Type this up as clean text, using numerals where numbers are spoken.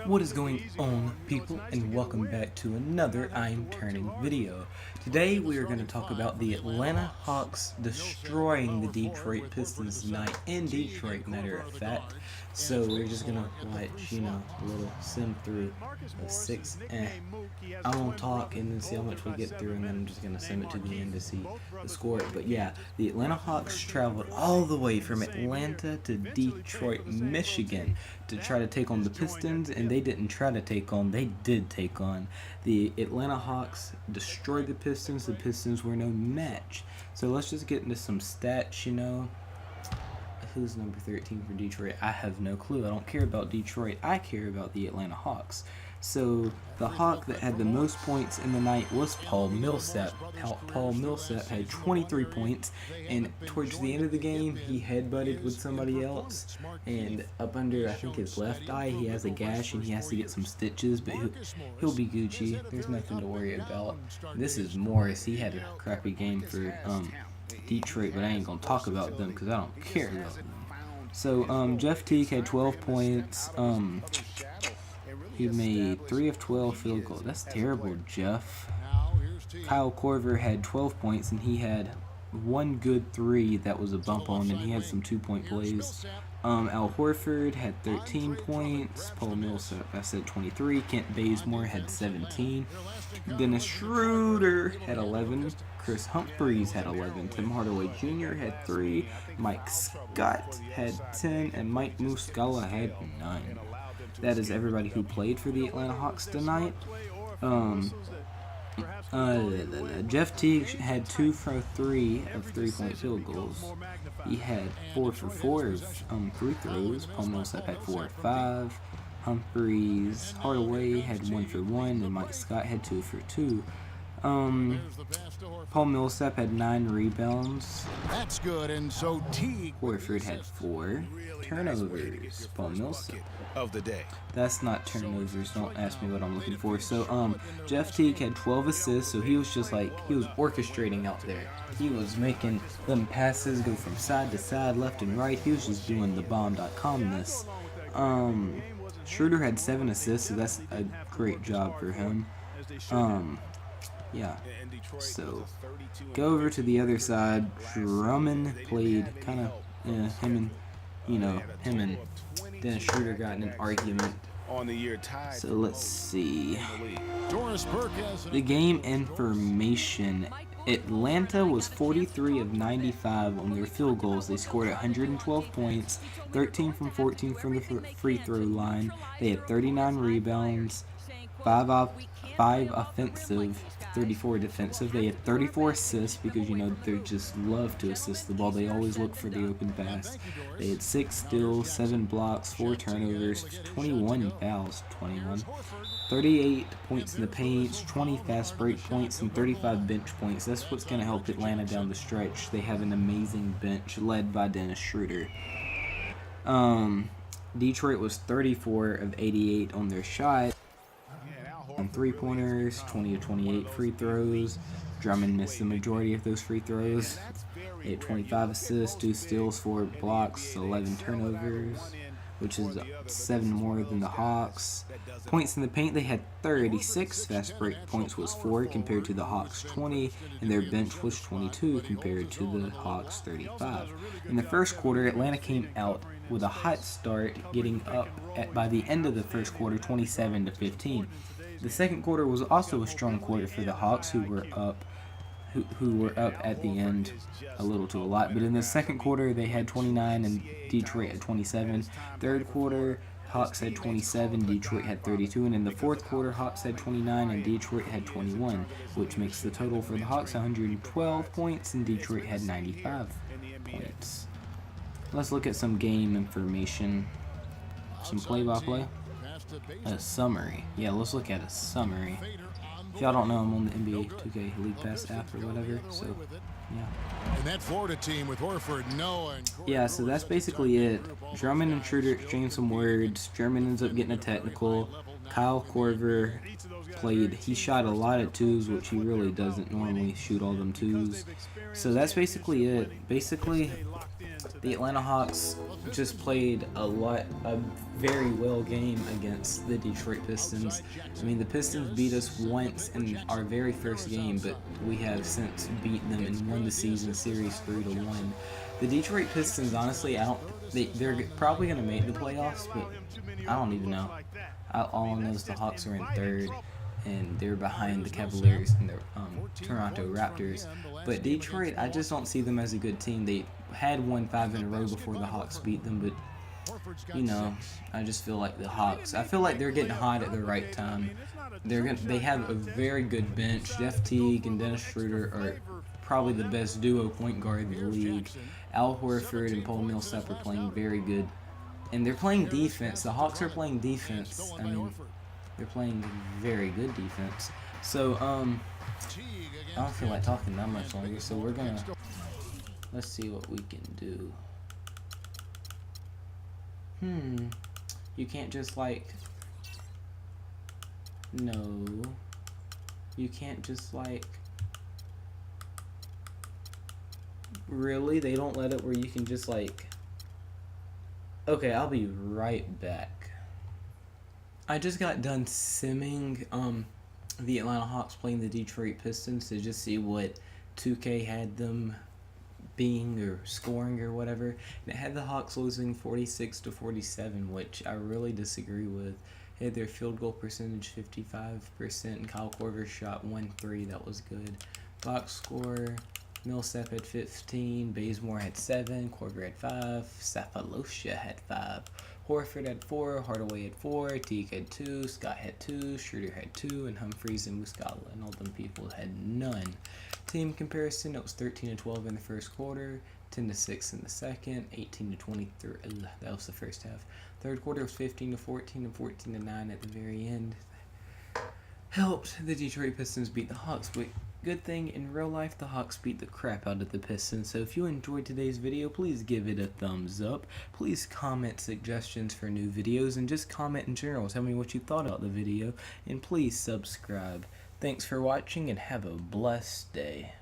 What is going on, people, and welcome back to another I'm Turning video. Today we are going to talk about the Atlanta Hawks destroying the Detroit Pistons tonight in Detroit, matter of fact. So we're just going to watch, a little sim through of 6. I'm going to talk and then see how much we get through, and then I'm just going to sim it to the end to see the score. But yeah, the Atlanta Hawks traveled all the way from Atlanta to Detroit, Michigan to try to take on the Pistons, and they didn't try to take on, they did take on. The Atlanta Hawks destroyed the Pistons. The Pistons were no match. So let's just get into some stats, Who's number 13 for Detroit? I have no clue. I don't care about Detroit. I care about the Atlanta Hawks. So the Hawk that had the most points in the night was Paul Millsap. Paul Millsap had 23 points, and towards the end of the game, he headbutted with somebody else, and up under, I think, his left eye, he has a gash, and he has to get some stitches, but he'll be Gucci. There's nothing to worry about. This is Morris. He had a crappy game for Detroit, but I ain't gonna talk about them because I don't care about them. So Jeff Teague had 12 points. He made 3 of 12 field goals. That's terrible, Jeff. Kyle Korver had 12 points, and he had one good 3 that was a bump on, and he had some 2-point plays. Al Horford had 13 points. Paul Millsap, I said 23. Kent Bazemore had 17. Dennis Schroeder had 11. Chris Humphries had 11. Tim Hardaway Jr. had 3. Mike Scott had 10. And Mike Muscala had 9. That is everybody who played for the Atlanta Hawks tonight. Jeff Teague had 2 for 3 of 3-point field goals. He had 4 for 4 of free throws. Paul Millsap had 4 of 5. Humphries, Hardaway had 1 for 1, and Mike Scott had 2 for 2. Paul Millsap had 9 rebounds. That's good, and so Teague. Horford had 4 turnovers. Paul Millsap of the day. That's not turnovers. Don't ask me what I'm looking for. So Jeff Teague had 12 assists. So he was just like, he was orchestrating out there. He was making them passes go from side to side, left and right. He was just doing the bomb.com-ness. Schroeder had 7 assists, so that's a great job for him. Yeah, so go over to the other side. Drummond played kind of, him and Dennis Schroeder got in an argument. So let's see. The game information. Atlanta was 43 of 95 on their field goals. They scored 112 points, 13 from 14 from the free throw line. They had 39 rebounds, 5 offensive, 34 defensive. They had 34 assists because, they just love to assist the ball. They always look for the open pass. They had 6 steals, 7 blocks, 4 turnovers, 21 fouls, 38 points in the paint, 20 fast break points, and 35 bench points. That's what's going to help Atlanta down the stretch. They have an amazing bench led by Dennis Schroeder. Detroit was 34 of 88 on their shot. On 3-pointers, 20 of 28 free throws. Drummond missed the majority of those free throws. He had 25 assists, 2 steals, 4 blocks, 11 turnovers, which is 7 more than the Hawks. Points in the paint, they had 36. Fast break points was 4 compared to the Hawks 20, and their bench was 22 compared to the Hawks 35. In the first quarter, Atlanta came out with a hot start, getting up by the end of the first quarter 27-15. The second quarter was also a strong quarter for the Hawks, who were up at the end a little to a lot. But in the second quarter, they had 29 and Detroit had 27. Third quarter, Hawks had 27, Detroit had 32. And in the fourth quarter, Hawks had 29 and Detroit had 21, which makes the total for the Hawks 112 points, and Detroit had 95 points. Let's look at some game information, some play-by-play. A summary. Yeah, let's look at a summary. If y'all don't know, I'm on the NBA 2K League Pass app or whatever, so yeah. And that Florida team with Horford, Noah, and yeah, so that's basically it. Drummond and Schroeder exchanged some words. Drummond ends up getting a technical. Kyle Korver played. He shot a lot of 2s, which he really doesn't normally shoot all them 2s. So that's basically it. Basically, the Atlanta Hawks just played a very well game against the Detroit Pistons. I mean, the Pistons beat us once in our very first game, but we have since beat them and won the season series 3-1. The Detroit Pistons, honestly, they're probably going to make the playoffs, but I don't even know. All I know is the Hawks are in third, and they're behind the Cavaliers and the Toronto Raptors. But Detroit, I just don't see them as a good team. They had won 5 in a row before the Hawks beat them, but you know, I just feel like the Hawks. I feel like they're getting hot at the right time. They have a very good bench. Jeff Teague and Dennis Schroeder are probably the best duo point guard in the league. Al Horford and Paul Millsap are playing very good, and they're playing defense. The Hawks are playing defense. I mean, they're playing very good defense. So I don't feel like talking that much longer. So let's see what we can do. You can't just no. You can't just really? They don't let it where you can just okay, I'll be right back. I just got done simming the Atlanta Hawks playing the Detroit Pistons to just see what 2K had them being or scoring or whatever, and it had the Hawks losing 46-47, which I really disagree with. They had their field goal percentage 55%, and Kyle Korver shot 1-3. That was good. Box score: Millsap had 15, Bazemore had 7, Korver had 5, Safalosha had 5, Horford had 4, Hardaway had 4, Teague had 2, Scott had 2, Schroeder had 2, and Humphries and Muscala and all them people had none. Team comparison: it was 13-12 in the first quarter, 10-6 in the second, 18-23. That was the first half. Third quarter was 15-14 and 14-9 at the very end. Helped the Detroit Pistons beat the Hawks, but good thing in real life the Hawks beat the crap out of the Pistons. So if you enjoyed today's video, please give it a thumbs up. Please comment suggestions for new videos, and just comment in general. Tell me what you thought about the video, and please subscribe. Thanks for watching, and have a blessed day.